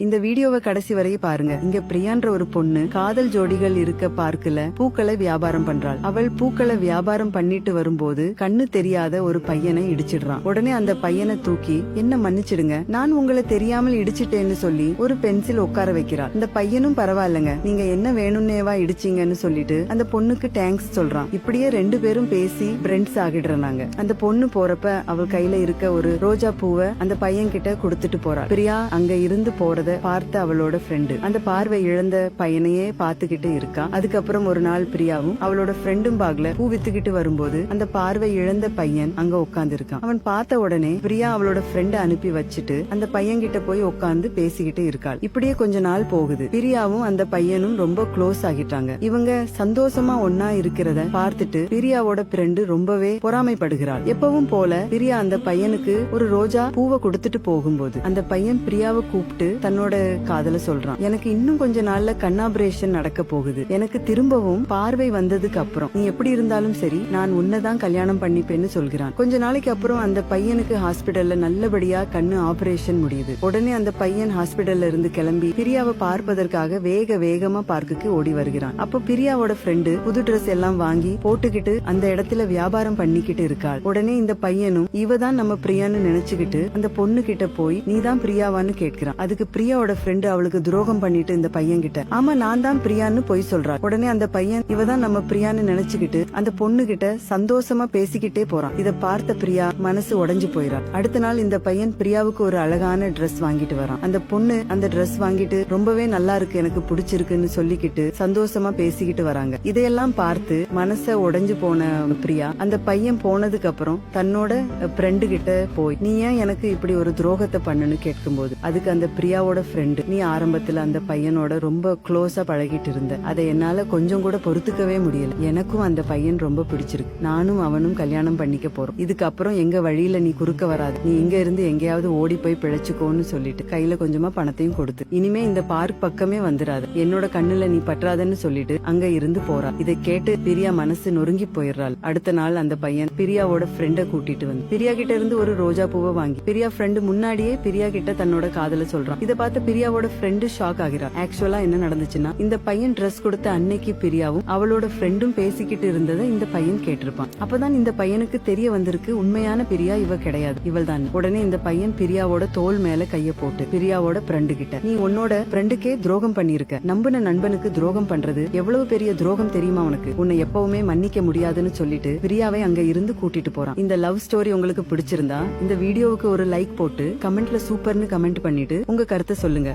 இந்த வீடியோவை கடைசி வரை பாருங்க. இங்க பிரியான்ற ஒரு பொண்ணு காதல் ஜோடிகள் இருக்க பார்க்கல பூக்களை வியாபாரம் பண்றாள். அவள் பூக்களை வியாபாரம் பண்ணிட்டு வரும்போது கண்ணு தெரியாத ஒரு பையனை இடிச்சிடுறான். உடனே அந்த பையனை தூக்கி என்ன மன்னிச்சிடுங்க, நான் உங்களை தெரியாமல் இடிச்சிட்டேன்னு சொல்லி ஒரு பென்சில் உட்கார வைக்கிறாள். இந்த பையனும் பரவாயில்லங்க, நீங்க என்ன வேணும்னேவா இடிச்சீங்கன்னு சொல்லிட்டு அந்த பொண்ணுக்கு தேங்க்ஸ் சொல்றான். இப்படியே ரெண்டு பேரும் பேசி ஃப்ரெண்ட்ஸ் ஆகிடுறாங்க. அந்த பொண்ணு போறப்ப அவள் கையில இருக்க ஒரு ரோஜா பூவை அந்த பையன் கிட்ட கொடுத்துட்டு போறாள். பிரியா அங்க இருந்து போறத பார்த்து அவளோட ஃப்ரெண்டு அந்த பார்வை இழந்த பையனையே பாத்துக்கிட்டு இருக்கா. அதுக்கப்புறம் ஒரு நாள் பிரியாவும் அவளோட ஃப்ரெண்டும் பாக்ல பூ வித்துக்கிட்டு வரும்போது அந்த பார்வை இழந்த பையன் அங்க உட்கார்ந்து இருக்கான். அவன் பார்த்த உடனே பிரியா அவளோட ஃப்ரெண்ட அனுப்பி வச்சுட்டு அந்த பையன் கிட்ட போய் உட்கார்ந்து பேசிக்கிட்டு இருக்காள். இப்படியே கொஞ்ச நாள் போகுது. பிரியாவும் அந்த பையனும் ரொம்ப க்ளோஸ் ஆகிட்டாங்க. இவங்க சந்தோஷமா ஒன்னா இருக்கிறத பார்த்துட்டு பிரியாவோட ஃப்ரெண்டு ரொம்பவே பொறாமைப்படுகிறாள். எப்பவும் போல பிரியா அந்த பையனுக்கு ஒரு ரோஜா பூவை கொடுத்துட்டு போகும்போது அந்த பையன் பிரியாவை கூப்பிட்டு தன்னோட காதல சொல்றான். எனக்கு இன்னும் கொஞ்ச நாள்ல கண் ஆபரேஷன் நடக்க போகுது. எனக்கு திரும்பவும் பார்வை வந்ததுக்கு அப்புறம் நீ எப்படி இருந்தாலும் சரி நான் உன்னதான் கல்யாணம் பண்ணிப்பேன்னு சொல்கிறான். கொஞ்ச நாளைக்கு அப்புறம் அந்த பையனுக்கு ஹாஸ்பிடல்ல நல்லபடியா கண்ணு ஆபரேஷன் முடியுது. உடனே அந்த பையன் ஹாஸ்பிடல்ல இருந்து கிளம்பி பிரியாவை பார்ப்பதற்காக வேகமா பார்க்குக்கு ஓடி வருகிறான். அப்ப பிரியாவோட ஃப்ரெண்டு புது ட்ரெஸ் எல்லாம் வாங்கி போட்டுக்கிட்டு அந்த இடத்துல வியாபாரம் பண்ணிக்கிட்டு இருக்காள். உடனே இந்த பையனும் இவதான் நம்ம பிரியான்னு நினைச்சுக்கிட்டு அந்த பொண்ணு கிட்ட போய் நீதான் பிரியாவான்னு கேட்கிறான். அதுக்கு பிரியாவோட ஃப்ரெண்டு அவளுக்கு துரோகம் பண்ணிட்டு இந்த பையன் கிட்ட ஆமா நான் தான் பிரியான்னு போய் சொல்றாள். உடனே அந்த பையன் இவதான் நம்ம பிரியான்னு நினைச்சுக்கிட்டு அந்த பொண்ணு கிட்ட சந்தோஷமா பேசிக்கிட்டே போறான். இத பார்த்த பிரியா மனசு உடைஞ்சு போயிறான். அடுத்த நாள் இந்த பையன் பிரியாவுக்கு ஒரு அழகான ட்ரெஸ் வாங்கிட்டு வரான். அந்த பொண்ணு அந்த ட்ரெஸ் வாங்கிட்டு ரொம்பவே நல்லா இருக்கு, எனக்கு பிடிச்சிருக்குன்னு சொல்லிக்கிட்டு சந்தோஷமா பேசிக்கிட்டு வராங்க. இதையெல்லாம் பார்த்து மனச உடைஞ்சு போன பிரியா அந்த பையன் போனதுக்கு அப்புறம் தன்னோட ஃப்ரெண்டு கிட்ட போய் நீ ஏன் எனக்கு இப்படி ஒரு துரோகத்தை பண்ணுன்னு கேட்கும்போது அதுக்கு அந்த பிரியாவோட ஃப்ரெண்டு நீ ஆரம்பத்துல அந்த பையனோட ரொம்ப க்ளோஸா பழகிட்டு இருந்த, அதை என்னால கொஞ்சம் கூட பொறுத்துக்கவே முடியல. எனக்கும் அந்த பையன் ரொம்ப பிடிச்சிருக்கு. நானும் அவனும் கல்யாணம் பண்ணிக்க போறோம். இதுக்கப்புறம் எங்க வழியில நீ குறுக்க வராது. நீ இங்க இருந்து எங்கேயாவது ஓடி போய் பிழைச்சுக்கோன்னு சொல்லிட்டு கையில கொஞ்சமா பணத்தையும் கொடுத்து இனிமே இந்த பார்க் பக்கமே வந்துடாது, என்னோட கண்ணுல நீ பற்றாதன்னு சொல்லிட்டு அங்க இருந்து போறா. இதை கேட்டு பிரியா மனசு நொறுங்கி போயிடுறாள். அடுத்த நாள் அந்த பையன் பிரியாவோட ஃப்ரெண்ட கூட்டிட்டு வந்து பிரியா கிட்ட இருந்து ஒரு ரோஜா பூவை வாங்கி பிரியா ஃப்ரெண்டு முன்னாடியே பிரியா கிட்ட தன்னோட காதல சொல்றான். இதை பார்த்து பிரியாவோட ஃப்ரெண்டு ஷாக் ஆகிறார். ஆக்சுவலா என்ன நடந்துச்சுன்னா இந்த பையன் ட்ரெஸ் கொடுத்த அன்னைக்கு பிரியாவும் அவளோட ஃப்ரெண்டும் பேசிக்கிட்டு இருந்ததை இந்த பையன் கேட்டிருப்பான். அப்பதான் இந்த பையனுக்கு தெரிய வந்திருக்கு உண்மையான பிரியா இவ கிடையாது, இவள் தான். உடனே இந்த பையன் பிரியாவோட தோல் மேல கைய போட்டு பிரியாவோட ஃப்ரெண்டு கிட்ட நீ உன்னோட ஃப்ரெண்டுக்கே துரோகம் பண்ணிருக்க, நம்பின நண்பனுக்கு துரோகம் பண்றது எவ்வளவு பெரிய துரோகம் தெரியுமா உனக்கு, உன்னை எப்பவுமே மன்னிக்க முடியாதுன்னு சொல்லிட்டு பிரியாவை அங்க இருந்து கூட்டிட்டு போறான். இந்த லவ் ஸ்டோரி உங்களுக்கு பிடிச்சிருந்தா இந்த வீடியோவுக்கு ஒரு லைக் போட்டு கமெண்ட்ல சூப்பர்னு கமெண்ட் பண்ணிட்டு உங்க கருத்தை சொல்லுங்க.